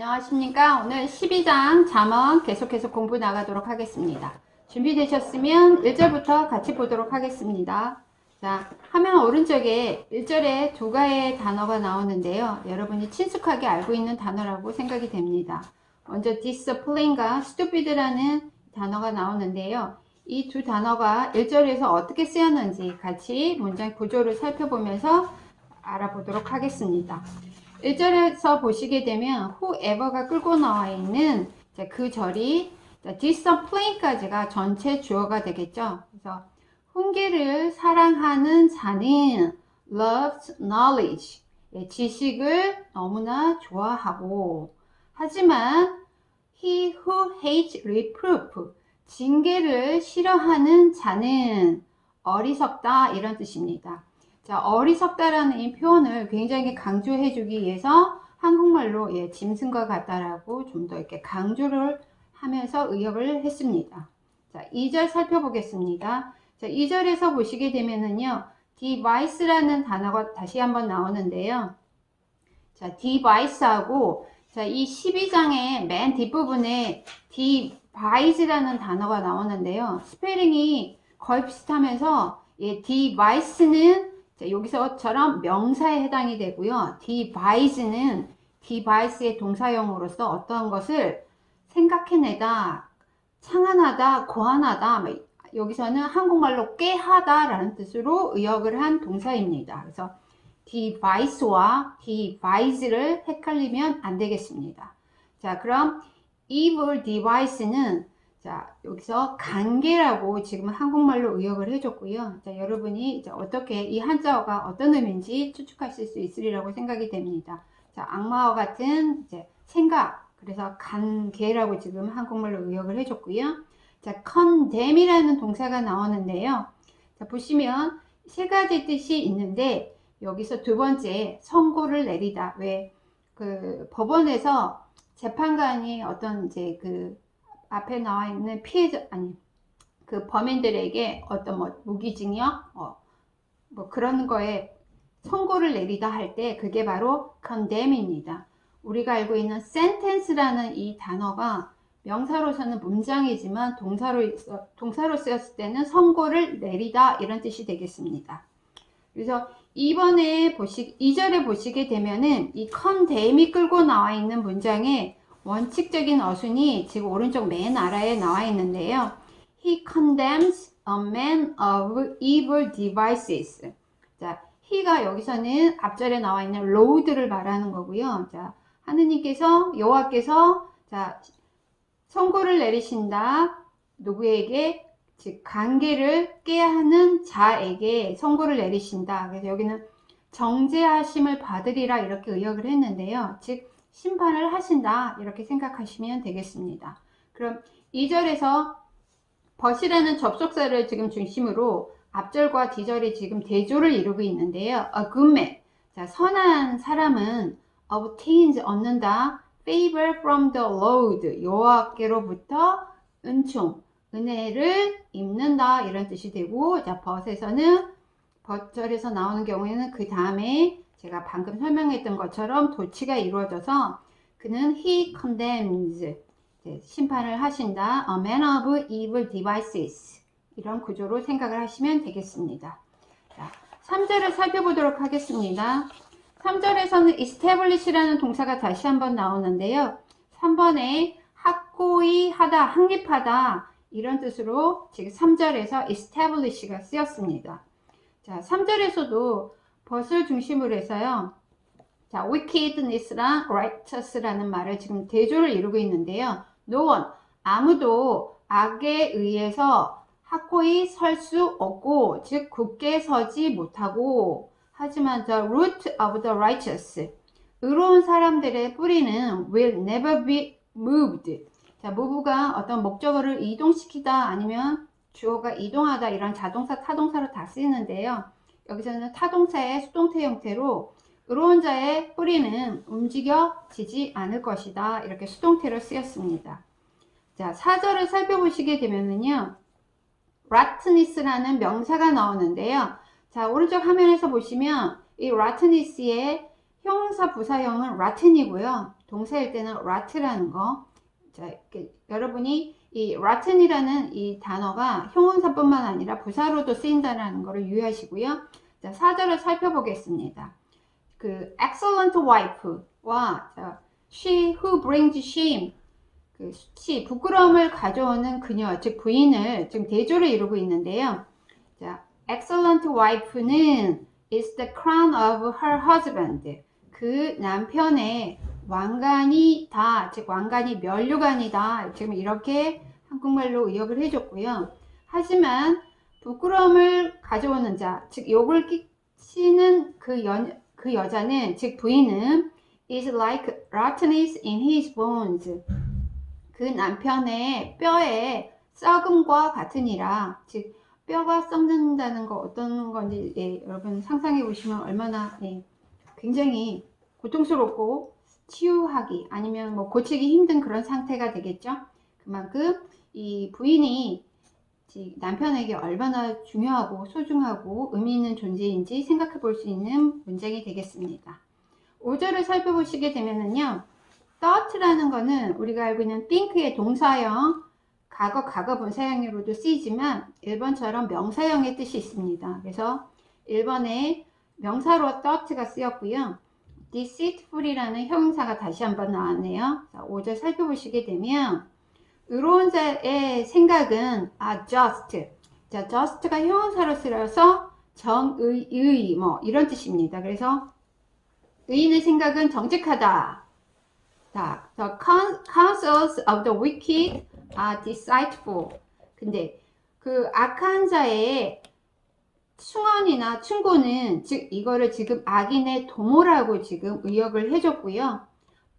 안녕하십니까. 오늘 12장 잠언 계속해서 공부 나가도록 하겠습니다. 준비되셨으면 1절부터 같이 보도록 하겠습니다. 자, 화면 오른쪽에 1절에 두 가지의 단어가 나오는데요. 여러분이 친숙하게 알고 있는 단어라고 생각이 됩니다. 먼저 discipline과 stupid라는 단어가 나오는데요. 이 두 단어가 1절에서 어떻게 쓰였는지 같이 문장 구조를 살펴보면서 알아보도록 하겠습니다. 1절에서 보시게 되면 whoever가 끌고 나와 있는 그 절이 discipline까지가 전체 주어가 되겠죠. 그래서 훈계를 사랑하는 자는 loves knowledge, 지식을 너무나 좋아하고, 하지만 he who hates reproof, 징계를 싫어하는 자는 어리석다, 이런 뜻입니다. 자, 어리석다라는 이 표현을 굉장히 강조해 주기 위해서 한국말로 짐승과 같다라고 좀 더 이렇게 강조를 하면서 의역을 했습니다. 자, 2절 살펴보겠습니다. 자, 2절에서 보시게 되면은요, device라는 단어가 다시 한번 나오는데요. 자, device하고, 자, 이 12장의 맨 뒷부분에 device라는 단어가 나오는데요. 스페링이 거의 비슷하면서, device는 자, 여기서처럼 명사에 해당이 되고요. device는 device의 동사형으로서 어떤 것을 생각해내다, 창안하다, 고안하다, 여기서는 한국말로 꾀하다 라는 뜻으로 의역을 한 동사입니다. 그래서 device와 device를 헷갈리면 안 되겠습니다. 자, 그럼 evil device는 자, 여기서 관계라고 지금 한국말로 의역을 해줬고요. 자, 여러분이 이제 어떻게 이 한자어가 어떤 의미인지 추측하실 수 있으리라고 생각이 됩니다. 자, 악마와 같은 이제 생각, 그래서 관계라고 지금 한국말로 의역을 해줬고요. 자, condemn이라는 동사가 나오는데요. 자, 보시면 세 가지 뜻이 있는데 여기서 두 번째 선고를 내리다. 왜 그 법원에서 재판관이 어떤 이제 그 앞에 나와 있는 피해자, 아니, 그 범인들에게 어떤 뭐 무기징역, 뭐 그런 거에 선고를 내리다 할 때 그게 바로 condemn입니다. 우리가 알고 있는 sentence라는 이 단어가 명사로서는 문장이지만 동사로 쓰였을 때는 선고를 내리다 이런 뜻이 되겠습니다. 그래서 이번에 2절에 보시게 되면은 이 condemn이 끌고 나와 있는 문장에 원칙적인 어순이 지금 오른쪽 맨 아래에 나와 있는데요. He condemns a man of evil devices. 자, he가 여기서는 앞절에 나와 있는 Lord를 말하는 거고요. 자, 하느님께서, 여호와께서, 자, 선고를 내리신다. 누구에게? 즉, 관계를 깨야 하는 자에게 선고를 내리신다. 그래서 여기는 정죄하심을 받으리라 이렇게 의역을 했는데요. 즉, 심판을 하신다 이렇게 생각하시면 되겠습니다. 그럼 2절에서 but이라는 접속사를 지금 중심으로 앞절과 뒤절이 지금 대조를 이루고 있는데요. A good man, 자, 선한 사람은 obtains, 얻는다. favor from the Lord, 여호와께로부터 은총, 은혜를 입는다 이런 뜻이 되고, 자, but에서는 but절에서 나오는 경우에는 그 다음에 제가 방금 설명했던 것처럼 도치가 이루어져서 그는 he condemns, 심판을 하신다. a man of evil devices, 이런 구조로 생각을 하시면 되겠습니다. 자, 3절을 살펴보도록 하겠습니다. 3절에서는 establish라는 동사가 다시 한번 나오는데요. 3번에 확고히 하다, 확립하다 이런 뜻으로 지금 3절에서 establish가 쓰였습니다. 자, 3절에서도 but을 중심으로 해서요. 자, wickedness랑 righteous라는 말을 지금 대조를 이루고 있는데요. No one, 아무도 악에 의해서 확고히 설 수 없고, 즉 굳게 서지 못하고, 하지만 the root of the righteous, 의로운 사람들의 뿌리는 will never be moved. 자, move가 어떤 목적어를 이동시키다 아니면 주어가 이동하다 이런 자동사, 타동사로 다 쓰이는데요. 여기서는 타동사의 수동태 형태로 의로운 자의 뿌리는 움직여지지 않을 것이다 이렇게 수동태로 쓰였습니다. 자, 4절을 살펴보시게 되면은요, rottenness라는 명사가 나오는데요. 자, 오른쪽 화면에서 보시면 이 rottenness의 형용사 부사형은 rotten이고요. 동사일 때는 rot라는 거. 자, 여러분이 이 rotten이라는 이 단어가 형용사뿐만 아니라 부사로도 쓰인다는 것을 유의하시고요. 자, 4절을 살펴보겠습니다. 그 excellent wife와 she who brings shame, 그 she 부끄러움을 가져오는 그녀, 즉 부인을 지금 대조를 이루고 있는데요. 자, excellent wife는 is the crown of her husband. 그 남편의 왕관이다, 즉 왕관이 면류관이다. 지금 이렇게 한국말로 의역을 해줬고요. 하지만 부끄러움을 가져오는 자, 즉 욕을 끼치는 그 여자는, 즉 부인은 is like rottenness in his bones. 그 남편의 뼈에 썩음과 같으니라. 즉 뼈가 썩는다는 거 어떤 건지 여러분 상상해 보시면 얼마나 굉장히 고통스럽고 치유하기 아니면 뭐 고치기 힘든 그런 상태가 되겠죠. 그만큼 이 부인이 남편에게 얼마나 중요하고 소중하고 의미 있는 존재인지 생각해 볼 수 있는 문장이 되겠습니다. 5절을 살펴보시게 되면은요, thought라는 거는 우리가 알고 있는 think의 동사형, 과거 분사형으로도 쓰이지만 1번처럼 명사형의 뜻이 있습니다. 그래서 1번에 명사로 thought가 쓰였고요. deceitful이라는 형용사가 다시 한번 나왔네요. 자, 5절 살펴보시게 되면 의로운 자의 생각은 just. 자, just가 형용사로 쓰여서 정의, 뭐 이런 뜻입니다. 그래서 의인의 생각은 정직하다. 자, the counsels of the wicked are deceitful. 근데 그 악한 자의 충언이나 충고는, 즉 이거를 지금 악인의 도모라고 지금 의역을 해줬고요.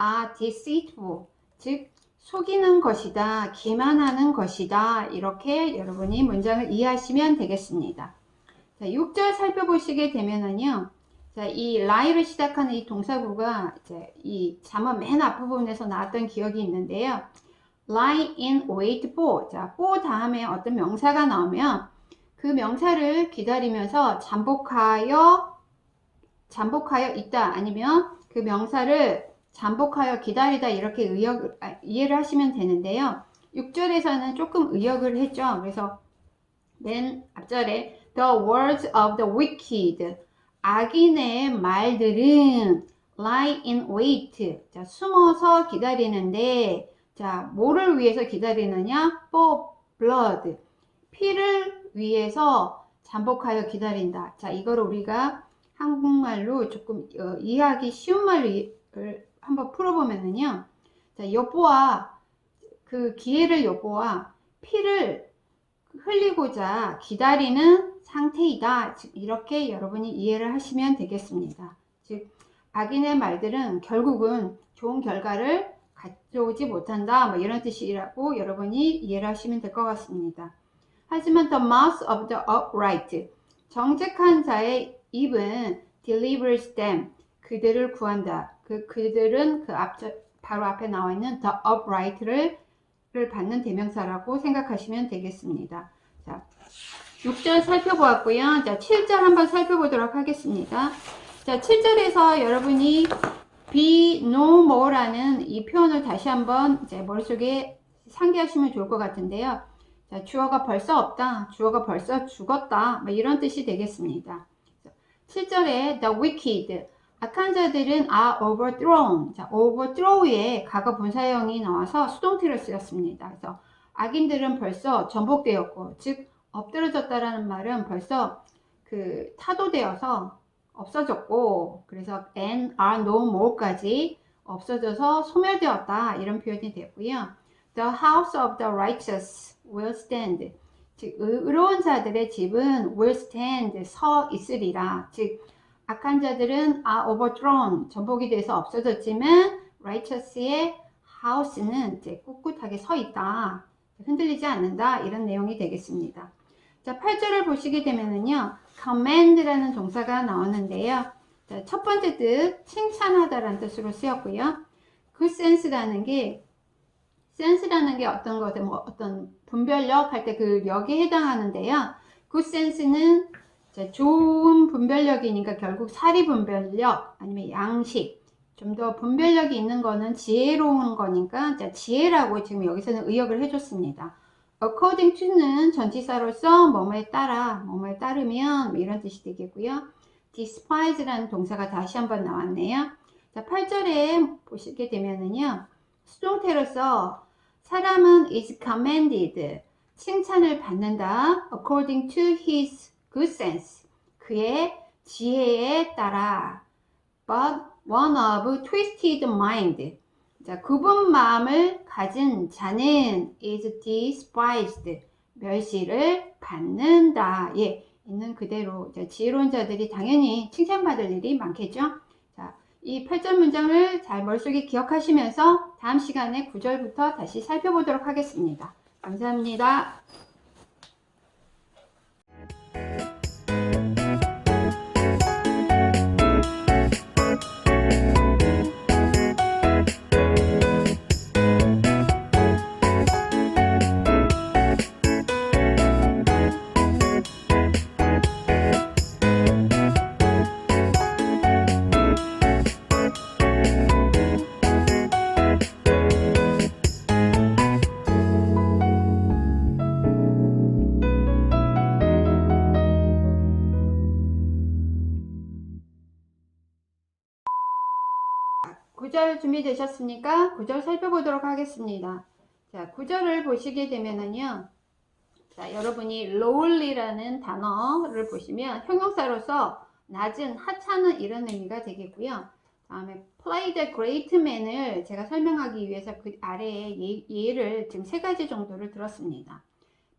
are deceitful, 즉 속이는 것이다, 기만하는 것이다. 이렇게 여러분이 문장을 이해하시면 되겠습니다. 자, 6절 살펴보시게 되면은요, 자, 이 lie를 시작하는 이 동사구가 이제 이 잠언 맨 앞부분에서 나왔던 기억이 있는데요. lie in wait for. 자, for 다음에 어떤 명사가 나오면 그 명사를 기다리면서 잠복하여 있다, 아니면 그 명사를 잠복하여 기다리다, 이렇게 이해를 하시면 되는데요. 6절에서는 조금 의역을 했죠. 그래서 맨 앞절에 the words of the wicked, 악인의 말들은 lie in wait. 자, 숨어서 기다리는데, 자, 뭐를 위해서 기다리느냐? for blood. 피를 위해서 잠복하여 기다린다. 자, 이걸 우리가 한국말로 조금 이해하기 쉬운 말로 한번 풀어보면은요. 자, 여보와 그 기회를 여보와 피를 흘리고자 기다리는 상태이다. 즉 이렇게 여러분이 이해를 하시면 되겠습니다. 즉 악인의 말들은 결국은 좋은 결과를 가져오지 못한다, 뭐 이런 뜻이라고 여러분이 이해를 하시면 될 것 같습니다. 하지만 the mouth of the upright, 정직한 자의 입은 delivers them, 그들을 구한다. 그들은 바로 앞에 나와 있는 the upright를 받는 대명사라고 생각하시면 되겠습니다. 자, 6절 살펴보았고요. 자, 7절 한번 살펴보도록 하겠습니다. 자, 7절에서 여러분이 be no more라는 이 표현을 다시 한번 이제 머릿속에 상기하시면 좋을 것 같은데요. 자, 주어가 벌써 없다, 주어가 벌써 죽었다, 뭐 이런 뜻이 되겠습니다. 7절에 the wicked, 악한 자들은 are overthrown. 자, overthrow에 과거 분사형이 나와서 수동태로 쓰였습니다. 그래서 악인들은 벌써 전복되었고, 즉 엎드러졌다라는 말은 벌써 그 타도되어서 없어졌고, 그래서 and are no more까지 없어져서 소멸되었다, 이런 표현이 되고요. The house of the righteous will stand. 즉 의로운 자들의 집은 will stand, 서 있으리라. 즉 악한 자들은 are overthrown, 전복이 돼서 없어졌지만 righteous의 house는 이제 꿋꿋하게 서 있다, 흔들리지 않는다, 이런 내용이 되겠습니다. 자, 8절을 보시게 되면은요, command라는 동사가 나오는데요. 자, 첫 번째 뜻, 칭찬하다라는 뜻으로 쓰였고요. good sense라는 게 어떤 것, 뭐 어떤 분별력 할 때 그 력에 해당하는데요. good sense는 좋은 분별력이니까 결국 사리 분별력 아니면 양식, 좀 더 분별력이 있는 거는 지혜로운 거니까, 자, 지혜라고 지금 여기서는 의역을 해줬습니다. according to는 전치사로서 뭐뭐에 따라, 뭐뭐에 따르면 뭐 이런 뜻이 되겠고요. despise라는 동사가 다시 한번 나왔네요. 자, 8절에 보시게 되면은요, 수동태로서 사람은 is commended, 칭찬을 받는다. according to his good sense, 그의 지혜에 따라. but one of twisted mind, 자, 굽은 마음을 가진 자는 is despised, 멸시를 받는다. 예, 있는 그대로. 자, 지혜로운 자들이 당연히 칭찬받을 일이 많겠죠. 자, 이 8절 문장을 잘 머릿속에 기억하시면서 다음 시간에 9절부터 다시 살펴보도록 하겠습니다. 감사합니다. 구절 준비되셨습니까? 구절 살펴보도록 하겠습니다. 자, 구절을 보시게 되면은요, 자, 여러분이 lowly라는 단어를 보시면 형용사로서 낮은, 하찮은 이런 의미가 되겠고요. 다음에 play the great man을 제가 설명하기 위해서 그 아래에 예를 지금 3가지 정도를 들었습니다.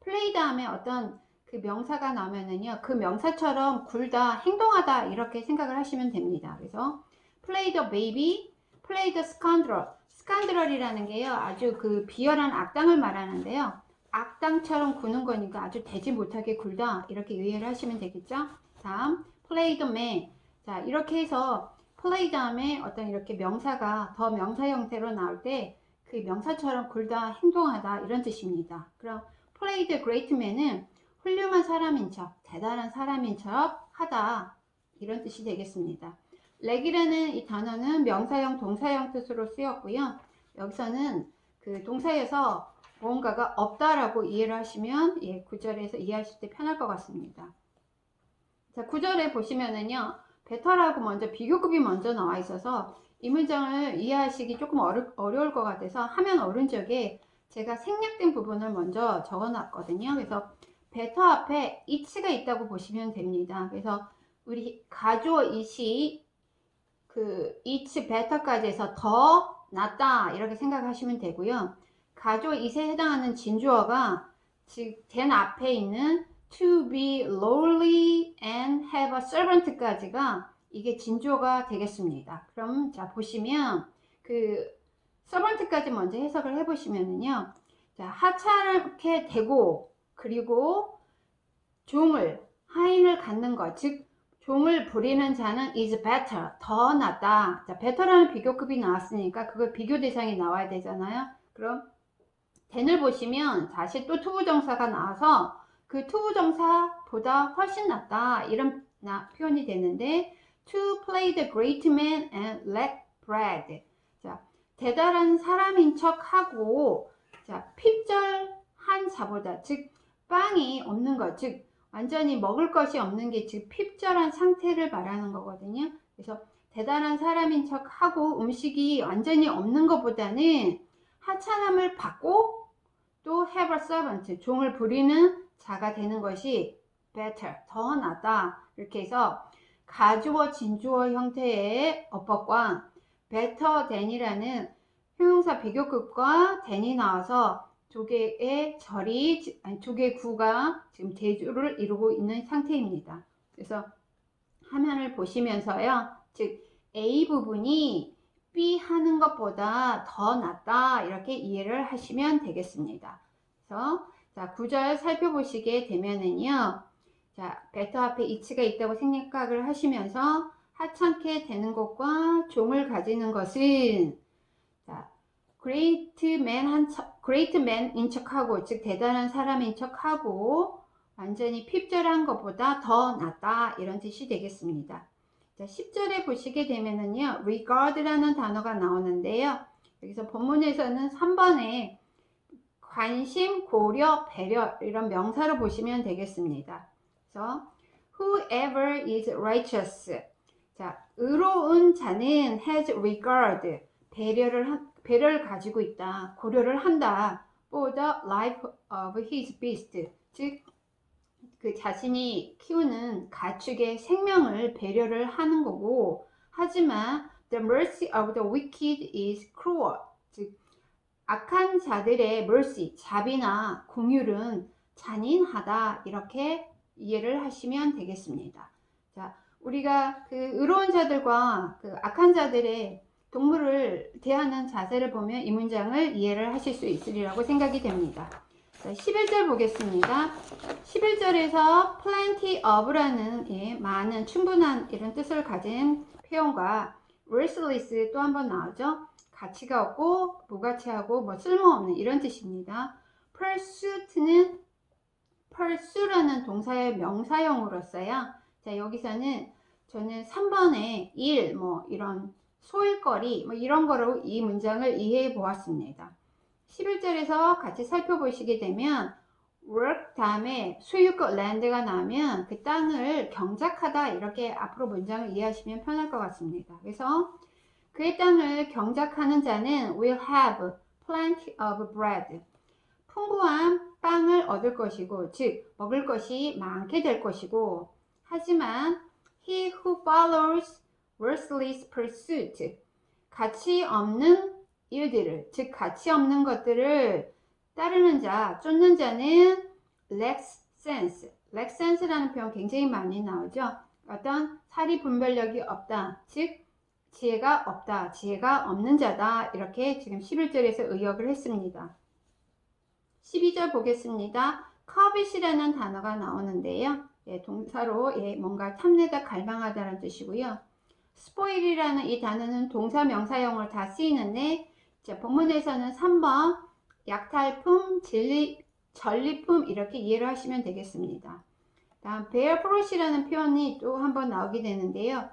play 다음에 어떤 그 명사가 나오면은요, 그 명사처럼 굴다, 행동하다 이렇게 생각을 하시면 됩니다. 그래서 play the baby, play the scoundrel. scoundrel이라는 게요, 아주 그 비열한 악당을 말하는데요. 악당처럼 구는 거니까 아주 되지 못하게 굴다, 이렇게 이해를 하시면 되겠죠. 다음 play the man. 자, 이렇게 해서 play 다음에 어떤 이렇게 명사가 더 명사 형태로 나올 때 그 명사처럼 굴다, 행동하다 이런 뜻입니다. 그럼 play the great man은 훌륭한 사람인 척, 대단한 사람인 척 하다, 이런 뜻이 되겠습니다. 렉이라는 이 단어는 명사형, 동사형 뜻으로 쓰였고요. 여기서는 그 동사에서 뭔가가 없다라고 이해를 하시면, 예, 9절에서 이해하실 때 편할 것 같습니다. 자, 9절에 보시면은요, better라고 먼저 비교급이 먼저 나와 있어서 이 문장을 이해하시기 조금 어려울 것 같아서 화면 오른쪽에 제가 생략된 부분을 먼저 적어 놨거든요. 그래서 better 앞에 it가 있다고 보시면 됩니다. 그래서 우리 가주어 it이 그 it's better까지 해서 더 낫다 이렇게 생각하시면 되고요. 가주어 it에 해당하는 진주어가 즉 than 앞에 있는 to be lowly and have a servant까지가 이게 진주어가 되겠습니다. 그럼 자 보시면 그 servant까지 먼저 해석을 해보시면은요, 자, 하찮게 되고 그리고 종을, 하인을 갖는 것, 즉 종을 부리는 자는 is better, 더 낫다. 자, better라는 비교급이 나왔으니까 그거 비교 대상이 나와야 되잖아요. 그럼 than을 보시면 다시 또 투부정사가 나와서 그 투부정사보다 훨씬 낫다 이런 표현이 되는데, to play the great man and lack bread. 자, 대단한 사람인 척하고, 자, 핍절한 자보다, 즉 빵이 없는 것, 즉 완전히 먹을 것이 없는 게 즉 핍절한 상태를 말하는 거거든요. 그래서 대단한 사람인 척하고 음식이 완전히 없는 것보다는 하찮음을 받고 또 have a servant, 종을 부리는 자가 되는 것이 better, 더 낫다. 이렇게 해서 가주어, 진주어 형태의 어법과 better than이라는 형용사 비교급과 than이 나와서 두 개의 절이, 두 개의 구가 지금 대조를 이루고 있는 상태입니다. 그래서 화면을 보시면서요, 즉 A 부분이 B 하는 것보다 더 낫다 이렇게 이해를 하시면 되겠습니다. 그래서 자, 9절 살펴보시게 되면은요, 자, better 앞에 it가 있다고 생각을 하시면서 하찮게 되는 것과 종을 가지는 것은, 자, great man인 척하고, 즉 대단한 사람인 척하고 완전히 핍절한 것보다 더 낫다 이런 뜻이 되겠습니다. 자, 10절에 보시게 되면은요, regard라는 단어가 나오는데요. 여기서 본문에서는 3번에 관심, 고려, 배려 이런 명사로 보시면 되겠습니다. 그래서 whoever is righteous. 자, 의로운 자는 has regard. 배려를 가지고 있다. 고려를 한다. for the life of his beast. 즉, 그 자신이 키우는 가축의 생명을 배려를 하는 거고, 하지만 the mercy of the wicked is cruel. 즉, 악한 자들의 mercy, 자비나 긍휼은 잔인하다. 이렇게 이해를 하시면 되겠습니다. 자, 우리가 그 의로운 자들과 그 악한 자들의 동물을 대하는 자세를 보면 이 문장을 이해를 하실 수 있으리라고 생각이 됩니다. 자, 11절 보겠습니다. 11절에서 plenty of라는 많은, 충분한 이런 뜻을 가진 표현과 worthless 또 한번 나오죠. 가치가 없고 무가치하고 뭐 쓸모없는 이런 뜻입니다. pursuit는 pursue라는 동사의 명사형으로서요. 자, 여기서는 저는 3번에 일, 뭐 이런 소일거리 뭐 이런 거로 이 문장을 이해해 보았습니다. 11절에서 같이 살펴보시게 되면 work 다음에 소유권 land가 나오면 그 땅을 경작하다 이렇게 앞으로 문장을 이해하시면 편할 것 같습니다. 그래서 그의 땅을 경작하는 자는 will have plenty of bread. 풍부한 빵을 얻을 것이고, 즉 먹을 것이 많게 될 것이고, 하지만 he who follows worthless pursuit, 가치 없는 일들을, 즉 가치 없는 것들을 따르는 자, 쫓는 자는 lacks sense. lacks sense라는 표현 굉장히 많이 나오죠. 어떤 사리 분별력이 없다, 즉 지혜가 없다, 지혜가 없는 자다, 이렇게 지금 11절에서 의역을 했습니다. 12절 보겠습니다. covet이라는 단어가 나오는데요. 동사로 뭔가 탐내다, 갈망하다라는 뜻이고요. spoil이라는 이 단어는 동사, 명사형으로 다 쓰이는데, 자, 본문에서는 3번 약탈품, 전리품 이렇게 이해를 하시면 되겠습니다. 다음 bear fruit이라는 표현이 또 한번 나오게 되는데요.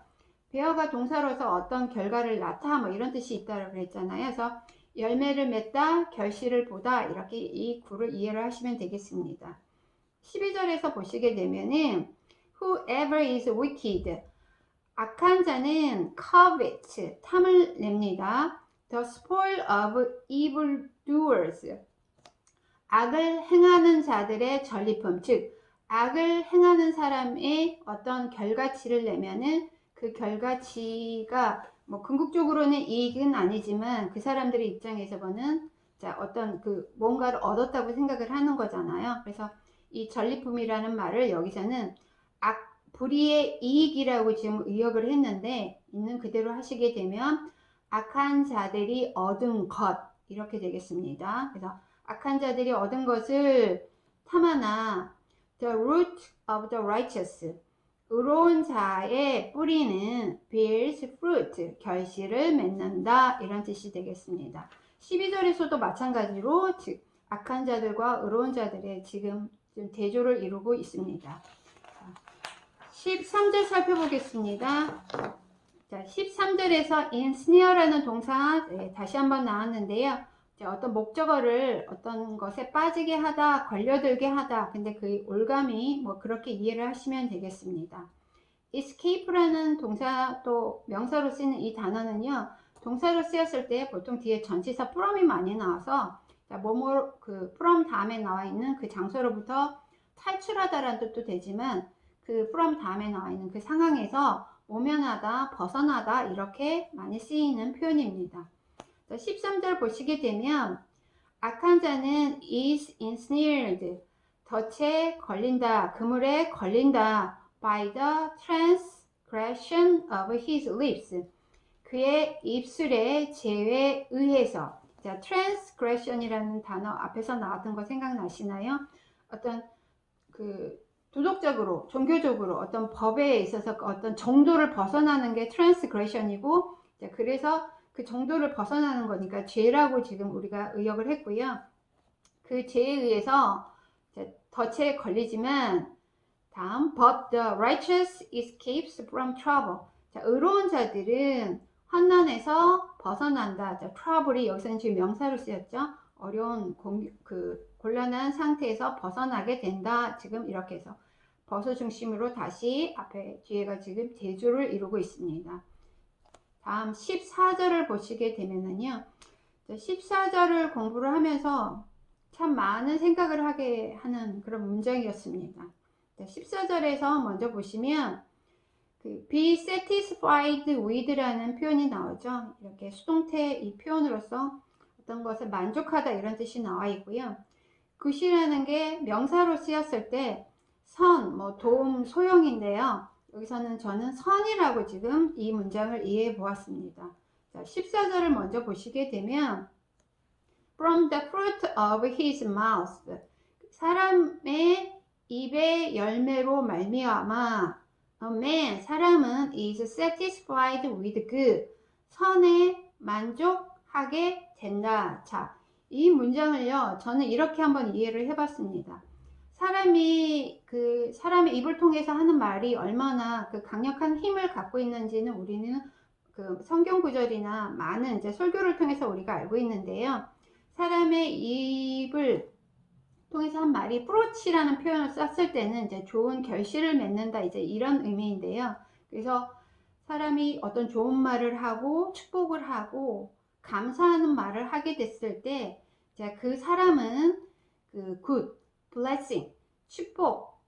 bear가 동사로서 어떤 결과를 낳다 뭐 이런 뜻이 있다고 그랬잖아요. 그래서 열매를 맺다, 결실을 보다 이렇게 이 구를 이해를 하시면 되겠습니다. 12절에서 보시게 되면은 whoever is wicked, 악한 자는 covet, 탐을 냅니다. the spoil of evildoers, 악을 행하는 자들의 전리품, 즉 악을 행하는 사람의 어떤 결과치를 내면은 그 결과치가 뭐 궁극적으로는 이익은 아니지만 그 사람들의 입장에서 보는 자 어떤 그 뭔가를 얻었다고 생각을 하는 거잖아요. 그래서 이 전리품이라는 말을 여기서는 불의의 이익이라고 지금 의역을 했는데 있는 그대로 하시게 되면 악한 자들이 얻은 것 이렇게 되겠습니다. 그래서 악한 자들이 얻은 것을 탐하나 the root of the righteous, 의로운 자의 뿌리는 bears fruit, 결실을 맺는다 이런 뜻이 되겠습니다. 12절에서도 마찬가지로 즉 악한 자들과 의로운 자들의 지금 대조를 이루고 있습니다. 13절 살펴보겠습니다. 자, 13절에서 ensnare라는 동사 다시 한번 나왔는데요. 자, 어떤 목적어를 어떤 것에 빠지게 하다, 걸려들게 하다. 근데 그 올감이 뭐 그렇게 이해를 하시면 되겠습니다. escape라는 동사 또 명사로 쓰는 이 단어는요. 동사로 쓰였을 때 보통 뒤에 전치사 from이 많이 나와서 자, 뭐뭐 그 from 다음에 나와 있는 그 장소로부터 탈출하다라는 뜻도 되지만 그 from 다음에 나와 있는 그 상황에서 모면하다, 벗어나다 이렇게 많이 쓰이는 표현입니다. 13절 보시게 되면 악한 자는 is ensnared, 덫에 걸린다, 그물에 걸린다 by the transgression of his lips, 그의 입술의 죄에 의해서. 자, transgression이라는 단어 앞에서 나왔던 거 생각나시나요? 어떤 그 도덕적으로, 종교적으로 어떤 법에 있어서 어떤 정도를 벗어나는 게 transgression이고, 자, 그래서 그 정도를 벗어나는 거니까 죄라고 지금 우리가 의역을 했고요. 그 죄에 의해서 덫에 걸리지만 다음 but the righteous escapes from trouble, 자, 의로운 자들은 환난에서 벗어난다. 자, trouble이 여기서는 지금 명사로 쓰였죠. 어려운 곤란한 상태에서 벗어나게 된다. 지금 이렇게 해서 버서 중심으로 다시 앞에 뒤에가 지금 대조를 이루고 있습니다. 다음 14절을 보시게 되면은요. 14절을 공부를 하면서 참 많은 생각을 하게 하는 그런 문장이었습니다. 14절에서 먼저 보시면 be satisfied with라는 표현이 나오죠. 이렇게 수동태 이 표현으로서 어떤 것을 만족하다 이런 뜻이 나와 있고요. good이라는 게 명사로 쓰였을 때 선, 도움, 소용인데요. 여기서는 저는 선이라고 지금 이 문장을 이해해 보았습니다. 자, 14절을 먼저 보시게 되면 from the fruit of his mouth 사람의 입의 열매로 말미암아 a man 사람은 is satisfied with good 선에 만족하게 된다. 자, 이 문장을요 저는 이렇게 한번 이해를 해봤습니다. 사람의 입을 통해서 하는 말이 얼마나 강력한 힘을 갖고 있는지는 우리는 성경 구절이나 많은 이제 설교를 통해서 우리가 알고 있는데요. 사람의 입을 통해서 한 말이 approach라는 표현을 썼을 때는 이제 좋은 결실을 맺는다 이제 이런 의미인데요. 그래서 사람이 어떤 좋은 말을 하고 축복을 하고 감사하는 말을 하게 됐을 때 그 사람은 good, blessing, 축복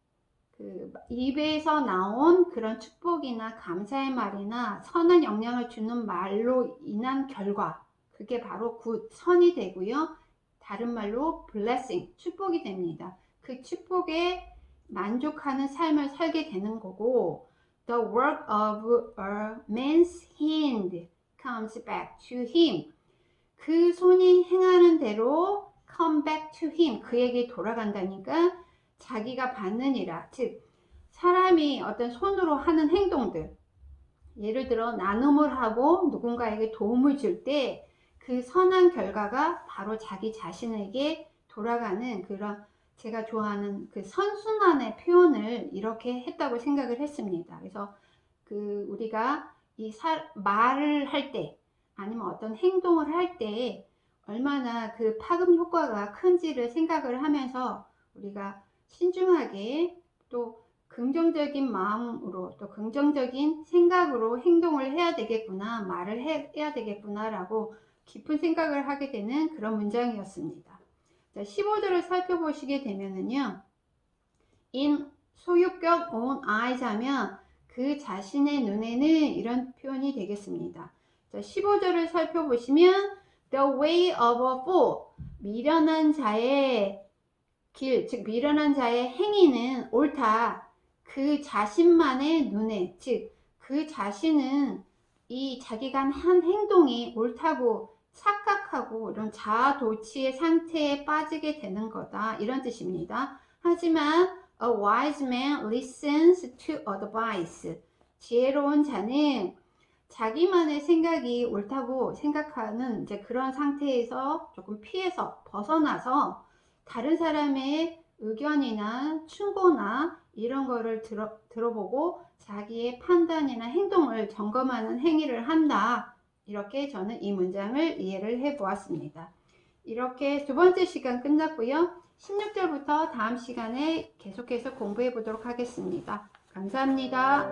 입에서 나온 그런 축복이나 감사의 말이나 선한 영향을 주는 말로 인한 결과 그게 바로 good, 선이 되고요. 다른 말로 blessing, 축복이 됩니다. 그 축복에 만족하는 삶을 살게 되는 거고 the work of a man's hand comes back to him. 그 손이 행하는 대로 come back to him. 그에게 돌아간다니까 자기가 받느니라. 즉 사람이 어떤 손으로 하는 행동들 예를 들어 나눔을 하고 누군가에게 도움을 줄 때 그 선한 결과가 바로 자기 자신에게 돌아가는 그런 제가 좋아하는 그 선순환의 표현을 이렇게 했다고 생각을 했습니다. 그래서 우리가 말을 할 때 아니면 어떤 행동을 할 때 얼마나 그 파급 효과가 큰지를 생각을 하면서 우리가 신중하게 또 긍정적인 마음으로 또 긍정적인 생각으로 행동을 해야 되겠구나 말을 해야 되겠구나 라고 깊은 생각을 하게 되는 그런 문장이었습니다. 자, 15절을 살펴보시게 되면은요 in 소유격 own eyes 하면 그 자신의 눈에는 이런 표현이 되겠습니다. 자, 15절을 살펴보시면 the way of a fool 미련한 자의 길, 즉 미련한 자의 행위는 옳다. 그 자신만의 눈에, 즉 그 자신은 이 자기가 한 행동이 옳다고 착각하고 이런 자아도취의 상태에 빠지게 되는 거다. 이런 뜻입니다. 하지만 a wise man listens to advice. 지혜로운 자는 자기만의 생각이 옳다고 생각하는 이제 그런 상태에서 조금 피해서 벗어나서 다른 사람의 의견이나 충고나 이런 거를 들어보고 자기의 판단이나 행동을 점검하는 행위를 한다. 이렇게 저는 이 문장을 이해를 해 보았습니다. 이렇게 두 번째 시간 끝났고요. 16절부터 다음 시간에 계속해서 공부해 보도록 하겠습니다. 감사합니다.